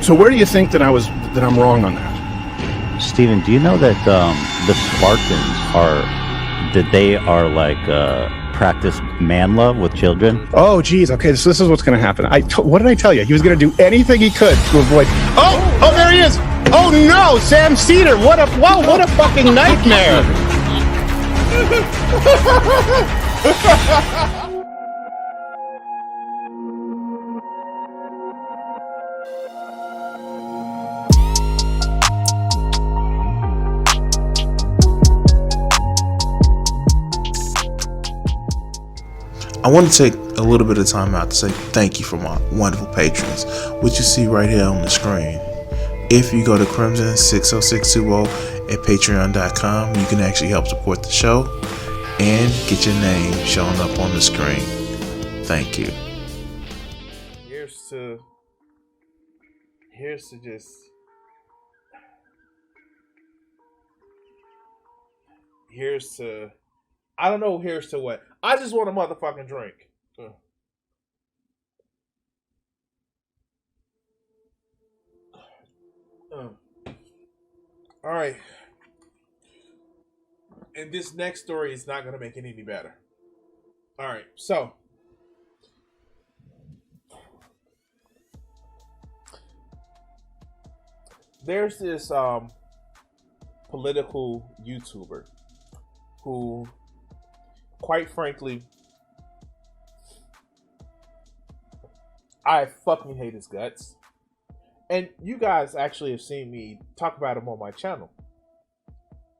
So where do you think that I'm wrong on that? Steven, do you know that the Spartans are like practice man love with children? Oh, geez. Okay, so this is what's going to happen. What did I tell you? He was going to do anything he could to avoid. Oh, there he is. Oh no, Sam Cedar. What a fucking nightmare. I want to take a little bit of time out to say thank you for my wonderful patrons, which you see right here on the screen. If you go to Crimson60620 at patreon.com, you can actually help support the show and get your name shown up on the screen. Thank you. I don't know here's to what. I just want a motherfucking drink. All right. And this next story is not going to make it any better. All right. So, there's this political YouTuber who, quite frankly, I fucking hate his guts. And you guys actually have seen me talk about him on my channel.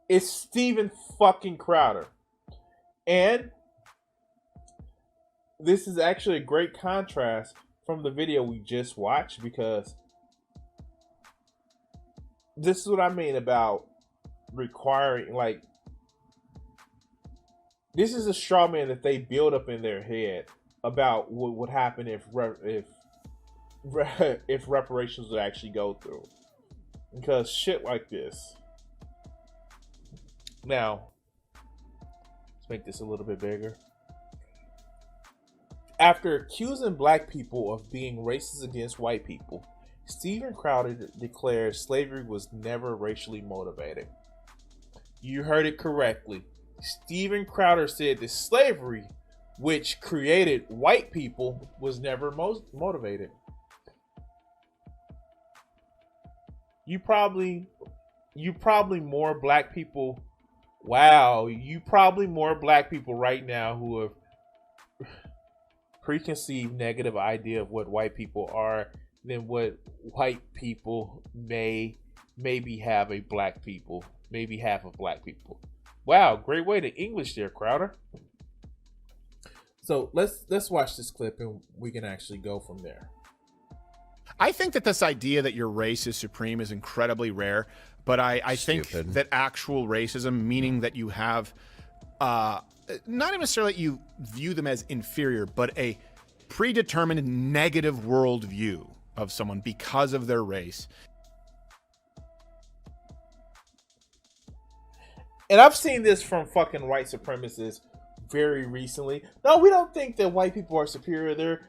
It's Steven fucking Crowder. And this is actually a great contrast from the video we just watched, because this is what I mean about requiring, like, this is a straw man that they build up in their head about what would happen if reparations would actually go through. Because shit like this. Now, let's make this a little bit bigger. After accusing black people of being racist against white people, Steven Crowder declared slavery was never racially motivated. You heard it correctly. Steven Crowder said that slavery, which created white people, was never motivated. You probably more black people. Wow, you probably more black people right now who have preconceived negative idea of what white people are than what white people maybe have a black people, maybe half of black people. Wow, great way to English there, Crowder. So let's watch this clip and we can actually go from there. I think that this idea that your race is supreme is incredibly rare, but I think that actual racism, meaning that you have, not necessarily that you view them as inferior, but a predetermined negative worldview of someone because of their race. And I've seen this from fucking white supremacists very recently. No, we don't think that white people are superior.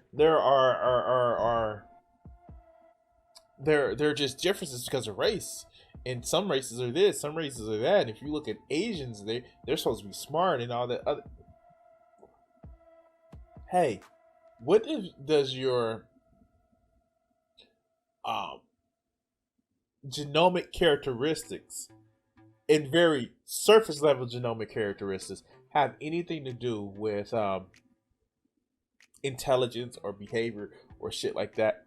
They're just differences because of race. And some races are this, some races are that. And if you look at Asians, they're supposed to be smart and all that other. Hey, what does your genomic characteristics and very surface level genomic characteristics have anything to do with intelligence or behavior or shit like that?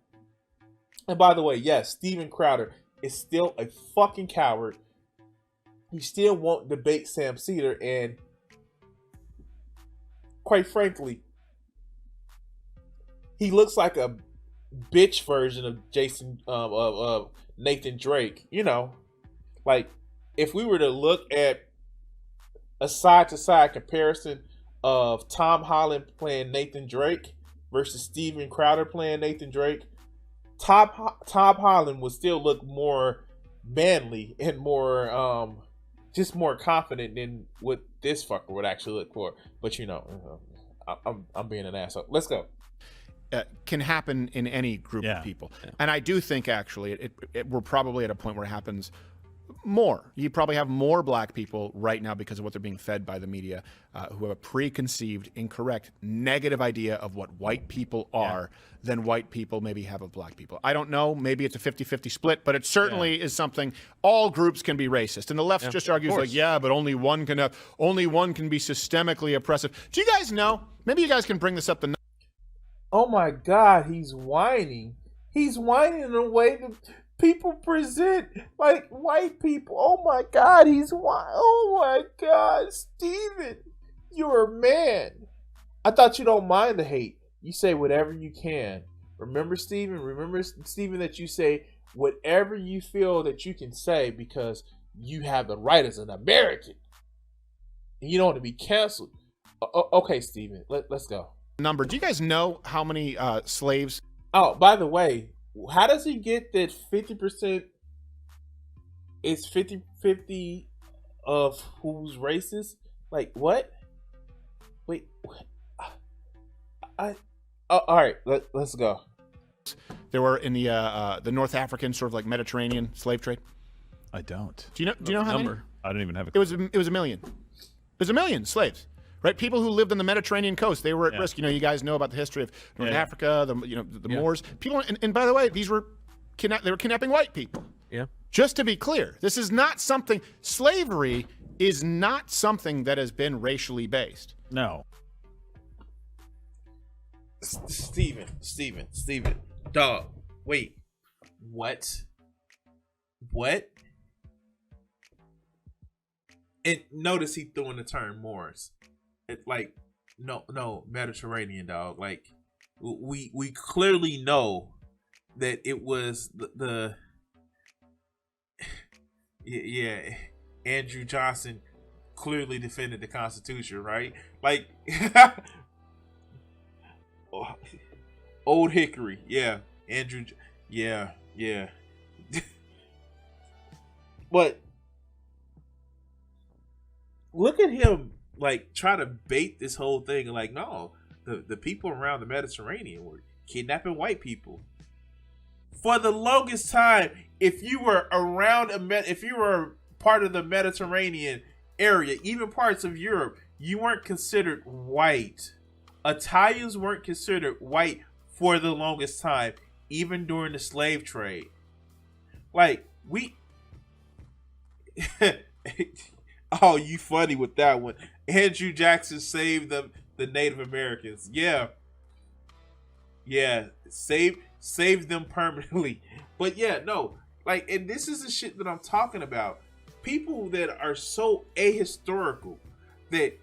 And by the way, yes, Steven Crowder is still a fucking coward. He still won't debate Sam Cedar, and quite frankly, he looks like a bitch version of Nathan Drake. You know, like if we were to look at a side-to-side comparison of Tom Holland playing Nathan Drake versus Steven Crowder playing Nathan Drake, Tom Holland would still look more manly and more just more confident than what this fucker would actually look for. But you know, I'm being an asshole. Let's go. can happen in any group of people. Yeah. And I do think actually we're probably at a point where it happens more. You probably have more black people right now because of what they're being fed by the media who have a preconceived, incorrect, negative idea of what white people are than white people maybe have of black people. I don't know. Maybe it's a 50-50 split, but it certainly is something. All groups can be racist. And the left just argues like, but only one can be systemically oppressive. Do you guys know? Maybe you guys can bring this up. Oh my God, he's whining. He's whining in a way that people present like white people. Oh my God, oh my God, Steven, you're a man. I thought you don't mind the hate. You say whatever you can. Remember, Steven, that you say whatever you feel that you can say because you have the right as an American. And you don't want to be canceled. Okay, Steven, let's go. Number. Do you guys know how many slaves? Oh, by the way, how does he get that 50% is 50-50 of who's racist? Like, what? Wait. All right, let's go. There were in the North African sort of like Mediterranean slave trade. I don't. Do you know how many? I don't even have It was a million. It was a million slaves. Right, people who lived on the Mediterranean coast, they were at risk. You guys know about the history of North Africa, the Moors. People, and by the way, they were kidnapping white people. Yeah. Just to be clear, this is not something. Slavery is not something that has been racially based. No. Steven, dog. Wait, what? And notice he threw in the term Moors. It's like no Mediterranean, dog. Like we clearly know that it was the Andrew Johnson clearly defended the Constitution, right? Like Old Hickory, Andrew, but look at him. Like, try to bait this whole thing. Like, no, the people around the Mediterranean were kidnapping white people. For the longest time, if you were part of the Mediterranean area, even parts of Europe, you weren't considered white. Italians weren't considered white for the longest time, even during the slave trade. Like, oh, you funny with that one. Andrew Jackson saved the Native Americans. Yeah, saved them permanently. But no, like, and this is the shit that I'm talking about. People that are so ahistorical that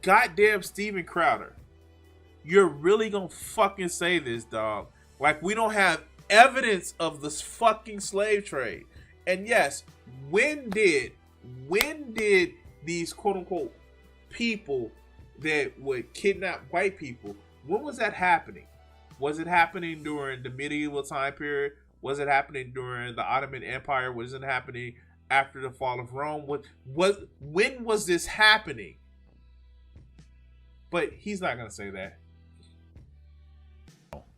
goddamn Steven Crowder, you're really gonna fucking say this, dog? Like, we don't have evidence of this fucking slave trade. And yes, when did these quote unquote people that would kidnap white people, when was that happening? Was it happening during the medieval time period? Was it happening during the Ottoman Empire? Was it happening after the fall of Rome? When was this happening? But he's not gonna say that.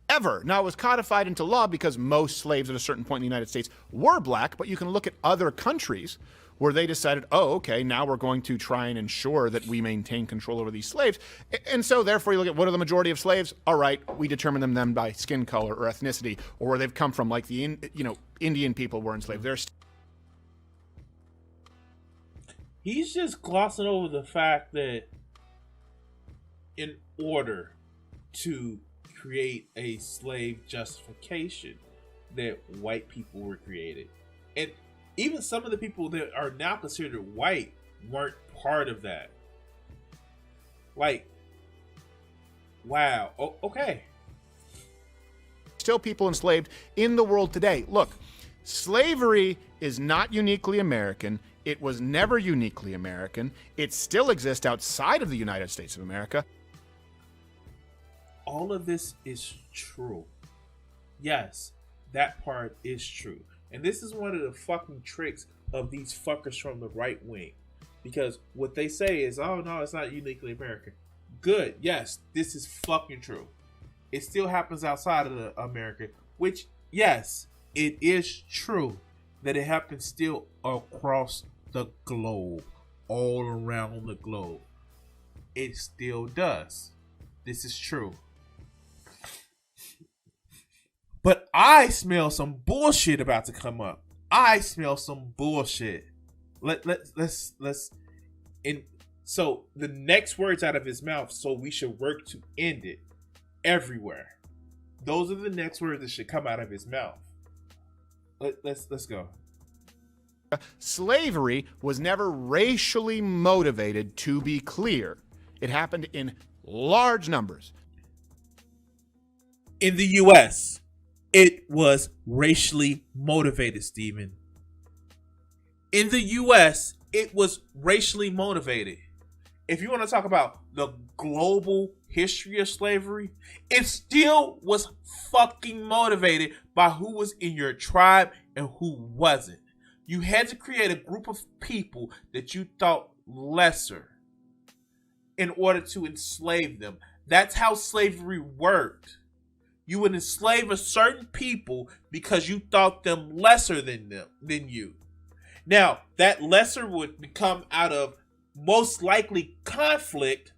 Ever. Now, it was codified into law because most slaves at a certain point in the United States were black, but you can look at other countries where they decided, now we're going to try and ensure that we maintain control over these slaves. And so, therefore, you look at what are the majority of slaves? All right, we determine them then by skin color or ethnicity or where they've come from, like the Indian people were enslaved. He's just glossing over the fact that in order to create a slave justification that white people were created, and even some of the people that are now considered white weren't part of that. Like, wow. Okay. Still people enslaved in the world today. Look, slavery is not uniquely American. It was never uniquely American. It still exists outside of the United States of America. All of this is true. Yes, that part is true. And this is one of the fucking tricks of these fuckers from the right wing. Because what they say is, oh no, it's not uniquely American. Good, yes, this is fucking true. It still happens outside of America, which, yes, it is true that it happens still across the globe, all around the globe. It still does. This is true. But I smell some bullshit about to come up. I smell some bullshit. Let's and so the next words out of his mouth, so we should work to end it everywhere. Those are the next words that should come out of his mouth. Let's go. Slavery was never racially motivated, to be clear. It happened in large numbers. In the U.S., it was racially motivated, Stephen. In the U.S., it was racially motivated. If you want to talk about the global history of slavery, it still was fucking motivated by who was in your tribe and who wasn't. You had to create a group of people that you thought lesser in order to enslave them. That's how slavery worked. You would enslave a certain people because you thought them lesser than you. Now, that lesser would come out of most likely conflict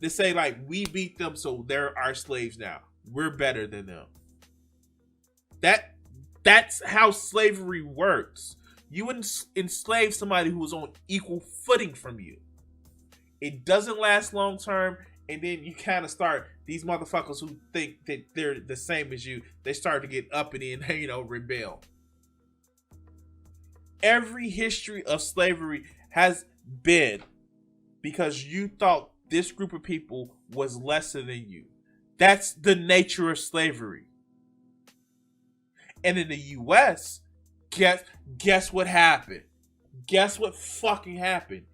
to say, like, we beat them, so they're our slaves now. We're better than them. That's how slavery works. You would enslave somebody who was on equal footing from you. It doesn't last long term, and then you kind of start, these motherfuckers who think that they're the same as you, they start to get uppity and, rebel. Every history of slavery has been because you thought this group of people was lesser than you. That's the nature of slavery. And in the U.S., guess what happened? Guess what fucking happened?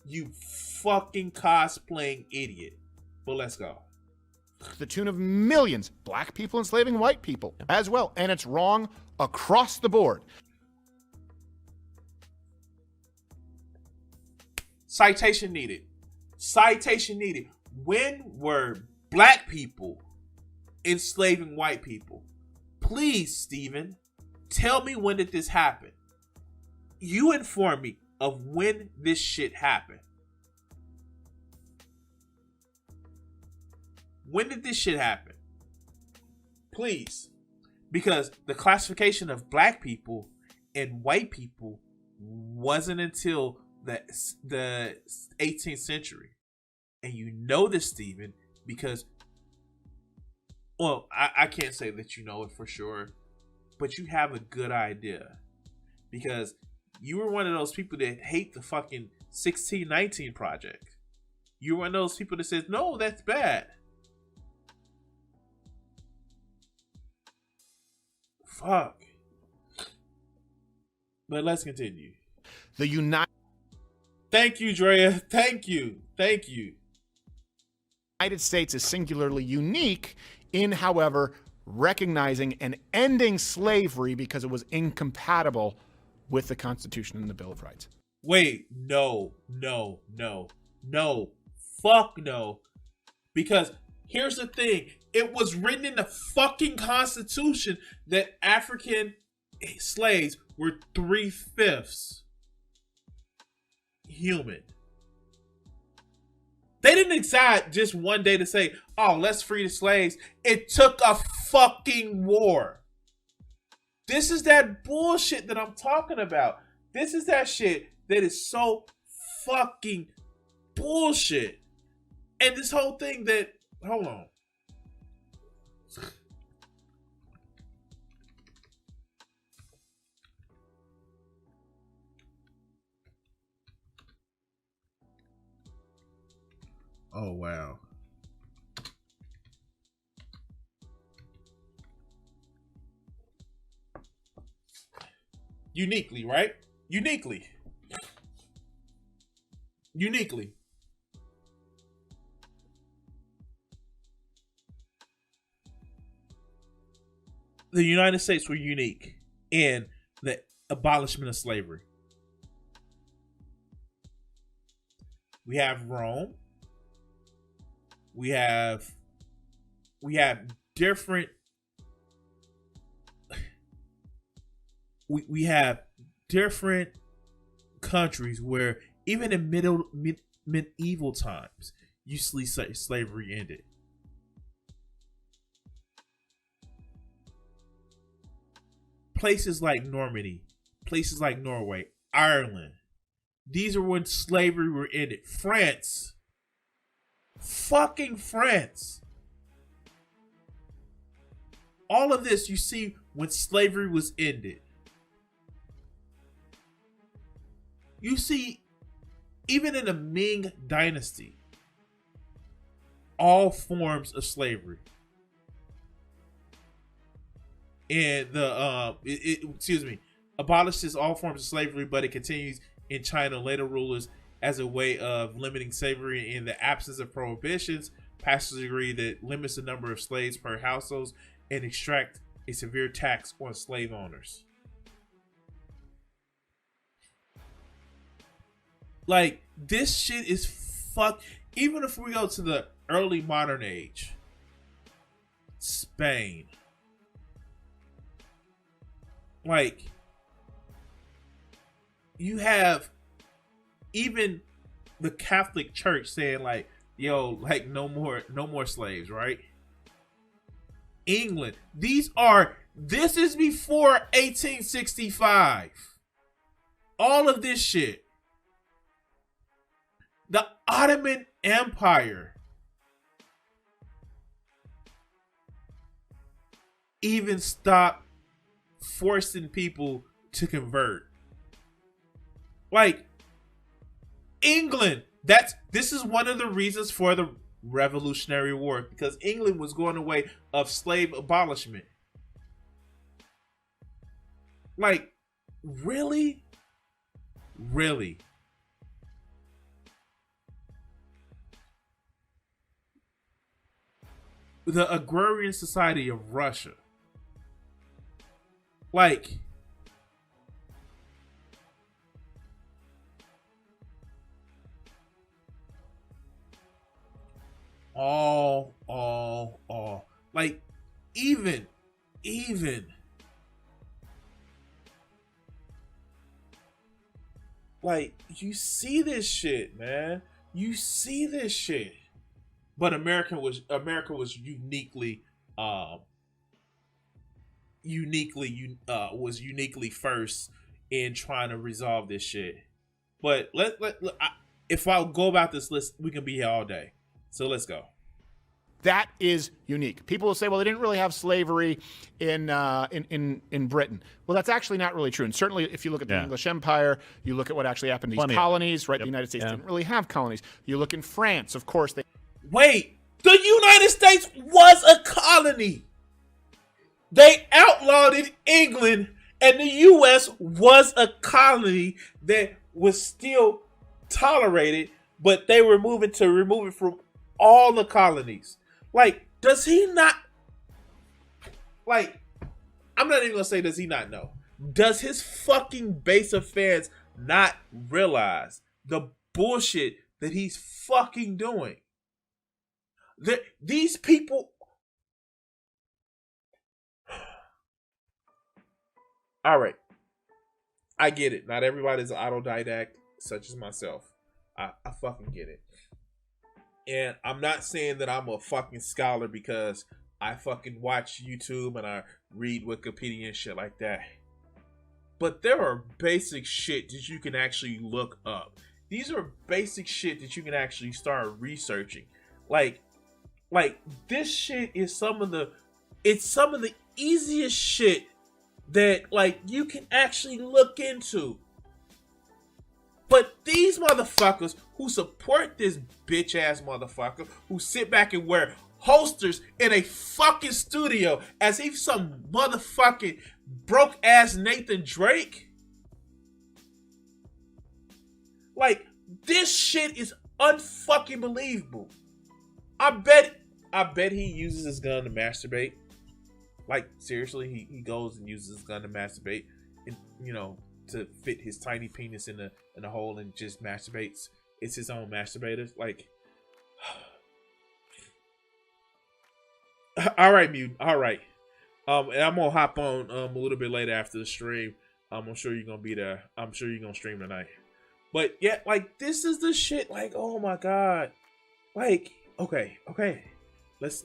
You fucking cosplaying idiot. But let's go. The tune of millions, black people enslaving white people as well. And it's wrong across the board. Citation needed. Citation needed. When were black people enslaving white people? Please, Stephen, tell me, when did this happen? You inform me of when this shit happened. When did this shit happen? Please. Because the classification of black people and white people wasn't until the 18th century. And you know this, Stephen, because, well, I can't say that you know it for sure, but you have a good idea. Because you were one of those people that hate the fucking 1619 Project. You're one of those people that says, no, that's bad. Fuck. But let's continue. The United Thank you, Drea. Thank you. Thank you. United States is singularly unique in, however, recognizing and ending slavery because it was incompatible with the Constitution and the Bill of Rights. Wait, no. Fuck no. Because here's the thing. It was written in the fucking Constitution that African slaves were 3/5 human. They didn't decide just one day to say, oh, let's free the slaves. It took a fucking war. This is that bullshit that I'm talking about. This is that shit that is so fucking bullshit. And this whole thing that, hold on. Oh, wow. Uniquely, right? Uniquely. The United States were unique in the abolishment of slavery. We have Rome. We have different. We have different countries where even in medieval times, you see slavery ended. Places like Normandy, places like Norway, Ireland. These are when slavery were ended. France. Fucking France. All of this you see when slavery was ended. You see, even in the Ming Dynasty, all forms of slavery. And abolishes all forms of slavery, but it continues in China. Later rulers, as a way of limiting slavery in the absence of prohibitions, passes a decree that limits the number of slaves per household and extract a severe tax on slave owners. Like, this shit is fuck. Even if we go to the early modern age, Spain. Like, you have even the Catholic Church saying like, yo, like no more slaves, right? England. This is before 1865. All of this shit. The Ottoman Empire even stopped forcing people to convert. Like, England, this is one of the reasons for the Revolutionary War, because England was going away of slave abolishment. Like, really? Really? The Agrarian Society of Russia. Like, all. Like, even. Like, you see this shit, man. You see this shit. But America was uniquely first in trying to resolve this shit. But if I go about this list, we can be here all day. So let's go. That is unique. People will say, well, they didn't really have slavery in Britain. Well, that's actually not really true. And certainly if you look at the English Empire, you look at what actually happened to these colonies, right? Yep. The United States didn't really have colonies. You look in France, of course. Wait, the United States was a colony. They outlawed in England, and the U.S. was a colony that was still tolerated, but they were moving to remove it from all the colonies. Like, does he not? Like, I'm not even gonna say does he not know. Does his fucking base of fans not realize the bullshit that he's fucking doing? These people. All right, I get it. Not everybody's an autodidact, such as myself. I fucking get it. And I'm not saying that I'm a fucking scholar because I fucking watch YouTube and I read Wikipedia and shit like that. But there are basic shit that you can actually look up. These are basic shit that you can actually start researching. Like this shit is some of the easiest shit that like you can actually look into. But these motherfuckers who support this bitch ass motherfucker who sit back and wear holsters in a fucking studio as if some motherfucking broke ass Nathan Drake. Like, this shit is unfucking believable. I bet he uses his gun to masturbate. Like, seriously, he goes and uses his gun to masturbate, and to fit his tiny penis in the hole and just masturbates. it's his own masturbator. Like, all right, Mutant. All right. And I'm gonna hop on a little bit later after the stream. I'm sure you're gonna be there. I'm sure you're gonna stream tonight. But yeah, like this is the shit. Like, oh my god. Like, okay. Let's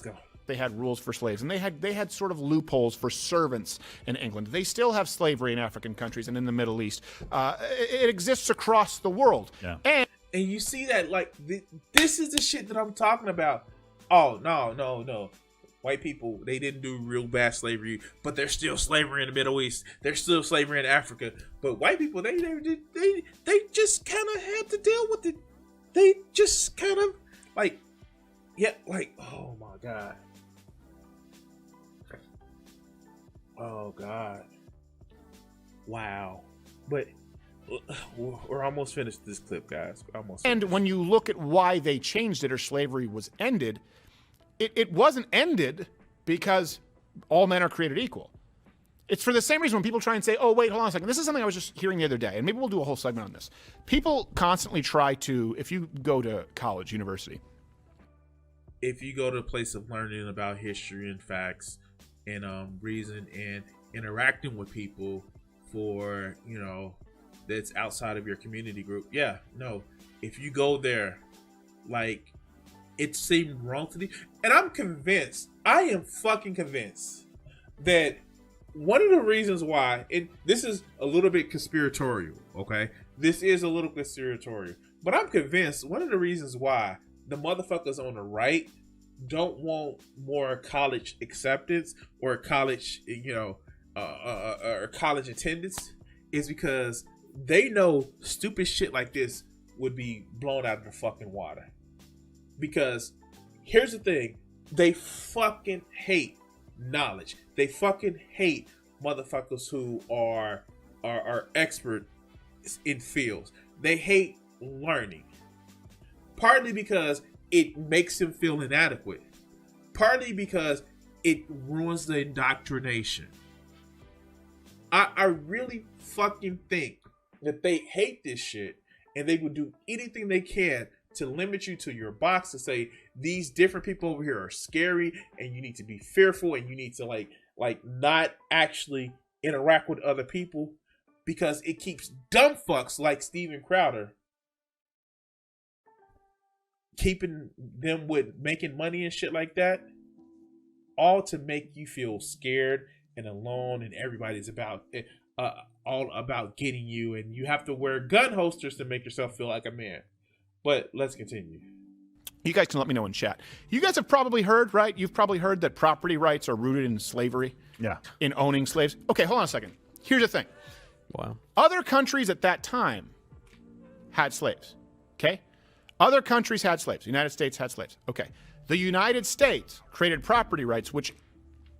go. They had rules for slaves, and they had sort of loopholes for servants in England. They still have slavery in African countries and in the Middle East. It exists across the world. Yeah. And you see that, like, this is the shit that I'm talking about. Oh, no. White people, they didn't do real bad slavery, but there's still slavery in the Middle East. There's still slavery in Africa. But white people, they just kind of had to deal with it. They just kind of, like, yeah, like, oh my God. Oh God. Wow. But we're almost finished this clip, guys. And when you look at why they changed it or slavery was ended, it wasn't ended because all men are created equal. It's for the same reason when people try and say, oh, wait, hold on a second. This is something I was just hearing the other day, and maybe we'll do a whole segment on this. People constantly try to, if you go to college, university. If you go to a place of learning about history and facts and reason and interacting with people for, that's outside of your community group. Yeah, no. If you go there, like, it seemed wrong to me. And I'm convinced, I am fucking convinced that one of the reasons why, and this is a little bit conspiratorial, okay? This is a little conspiratorial. But I'm convinced one of the reasons why the motherfuckers on the right don't want more college acceptance or college, or college attendance is because they know stupid shit like this would be blown out of the fucking water. Because here's the thing, they fucking hate knowledge. They fucking hate motherfuckers who are expert in fields. They hate learning. Partly because it makes them feel inadequate. Partly because it ruins the indoctrination. I really fucking think that they hate this shit and they would do anything they can to limit you to your box, to say these different people over here are scary and you need to be fearful and you need to like not actually interact with other people, because it keeps dumb fucks like Steven Crowder, keeping them with making money and shit like that, all to make you feel scared and alone, and everybody's about all about getting you, and you have to wear gun holsters to make yourself feel like a man. But let's continue. You guys can let me know in chat. You guys have probably heard, right? You've probably heard that property rights are rooted in slavery. Yeah. In owning slaves. Okay, hold on a second. Here's the thing. Wow. Other countries at that time had slaves. Okay? Other countries had slaves. The United States had slaves. Okay. The United States created property rights, which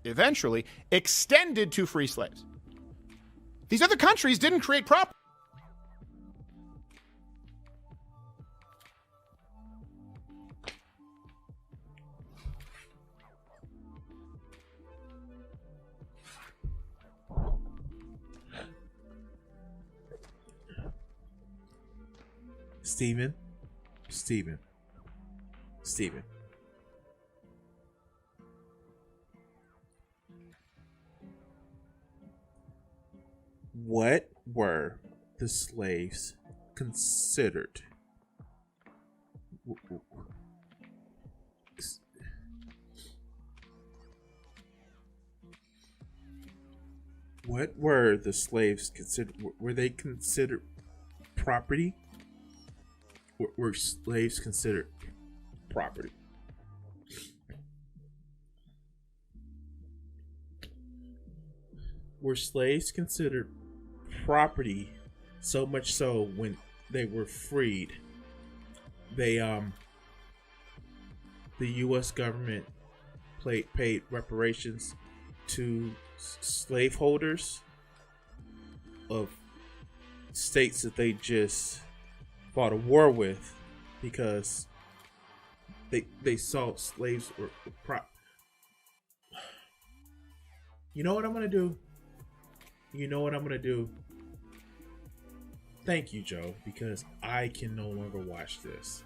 eventually extended to free slaves. These other countries didn't create property. Steven. What were the slaves considered? What were the slaves considered? Were they considered property? Were slaves considered property? Were slaves considered property, so much so when they were freed, the U.S. government paid reparations to slaveholders of states that they just fought a war with, because they saw slaves were You know what I'm gonna do? Thank you, Joe, because I can no longer watch this.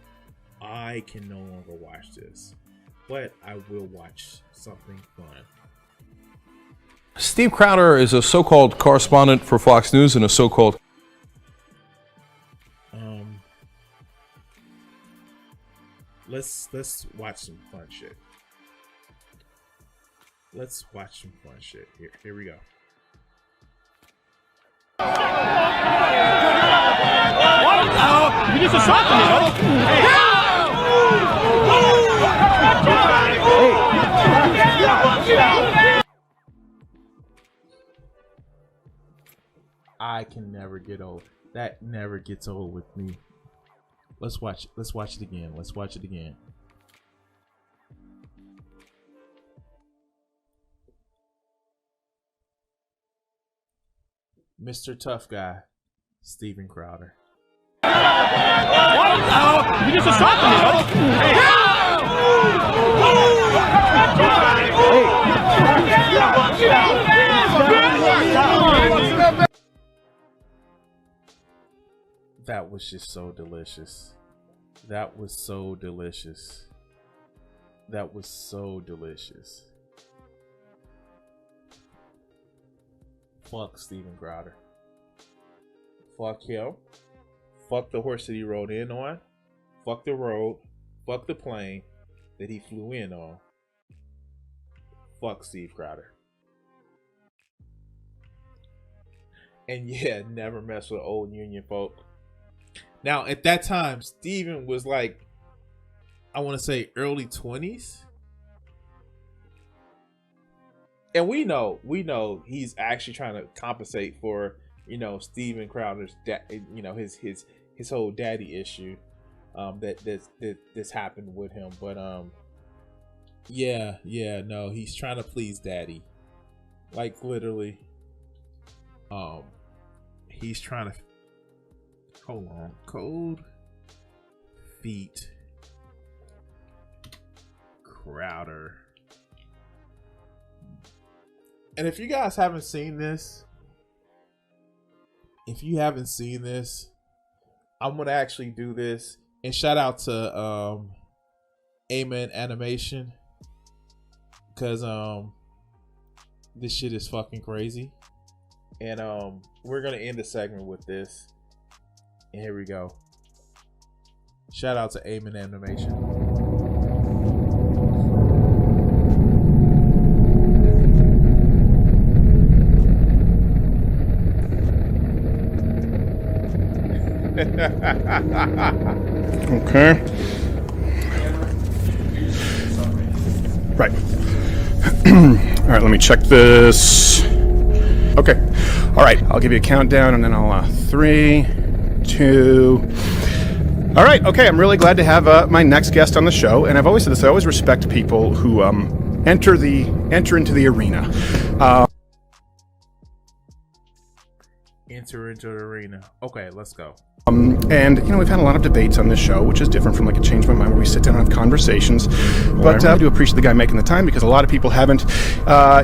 But I will watch something fun. Steve Crowder is a so-called correspondent for Fox News and a so-called Let's watch some fun shit. Here we go. You just assaulted me, I can never get old. That never gets old with me. Let's watch it again. Mr. Tough Guy, Steven Crowder. You just assaulted me, That was just so delicious. That was so delicious. Fuck Steven Crowder. Fuck him. Fuck the horse that he rode in on. Fuck the road. Fuck the plane that he flew in on. Fuck Steve Crowder. And yeah, never mess with old Union folk. Now, at that time, Steven was like, I want to say early 20s. And we know he's actually trying to compensate for, Steven Crowder's, his whole daddy issue, this happened with him. But, no, he's trying to please daddy. Like, literally, he's trying to, hold on, Cold Feet Crowder. And if you guys haven't seen this, I'm gonna actually do this. And shout out to Amen Animation, because this shit is fucking crazy. And we're gonna end the segment with this. And here we go. Shout out to Amen Animation. Okay. Right. All right, let me check this. Okay. All right, I'll give you a countdown and then I'll 3, 2. All right, okay, I'm really glad to have my next guest on the show, and I've always said this, I always respect people who enter into the arena. Enter into the arena. Okay, let's go. And we've had a lot of debates on this show, which is different from like a Change My Mind where we sit down and have conversations. But I do appreciate the guy making the time, because a lot of people haven't.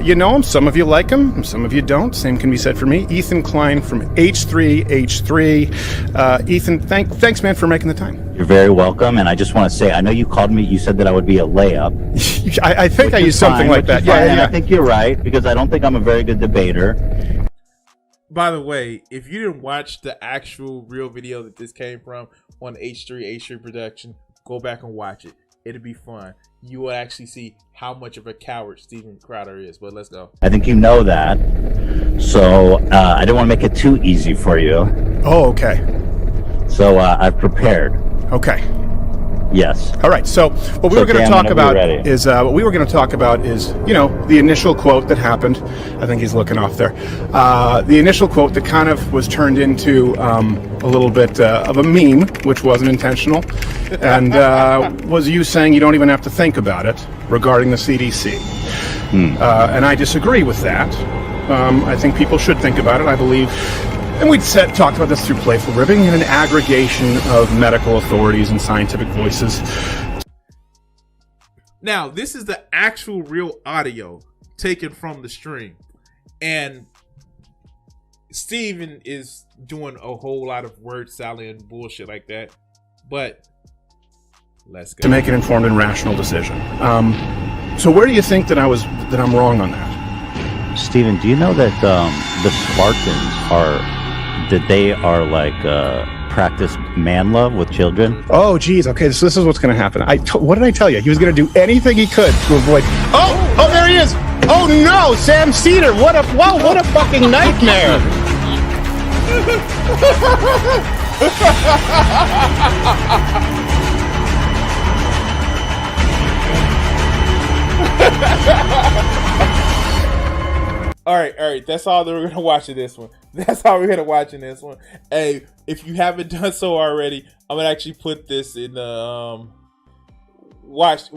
You know him, some of you like him, and some of you don't. Same can be said for me. Ethan Klein from H3H3. Ethan, thanks, man, for making the time. You're very welcome, and I just want to say, I know you called me, you said that I would be a layup. I think I used something like that. Yeah. I think you're right, because I don't think I'm a very good debater. By the way, if you didn't watch the actual real video that this came from on H3 production, go back and watch it. It'll be fun. You will actually see how much of a coward Steven Crowder is. But let's go. I think you know that. So I didn't want to make it too easy for you. Oh, okay. So I've prepared. Okay. Yes. All right. So what we were going to talk about is the initial quote that happened. I think he's looking off there. The initial quote that kind of was turned into a little bit of a meme, which wasn't intentional, and was you saying you don't even have to think about it regarding the CDC. And I disagree with that. I think people should think about it. I believe. And we'd talked about this through Playful Ribbing and an aggregation of medical authorities and scientific voices. Now, this is the actual real audio taken from the stream. And Steven is doing a whole lot of word salad and bullshit like that. But let's go. To make an informed and rational decision. So where do you think that I'm wrong on that? Steven, do you know that the Spartans are like practice man love with children? Oh, geez. Okay, so this is what's going to happen. What did I tell you? He was going to do anything he could to avoid. Oh, there he is. Oh no, Sam Cedar. What a fucking nightmare. All right. That's all that we're gonna watch in this one. That's all we're gonna watch in this one. Hey, if you haven't done so already, I'm gonna actually put this in the watch.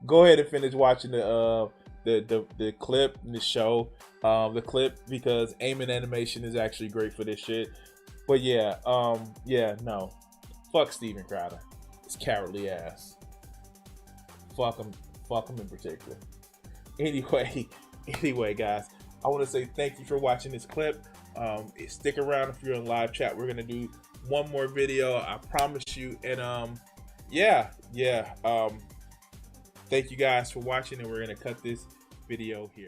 Go ahead and finish watching the clip in the show, the clip, because aim and animation is actually great for this shit. But yeah, no, fuck Steven Crowder. It's cowardly ass. Fuck him in particular. Anyway, guys, I want to say thank you for watching this clip. Stick around if you're in live chat. We're gonna do one more video, I promise you. And thank you guys for watching, and we're gonna cut this video here.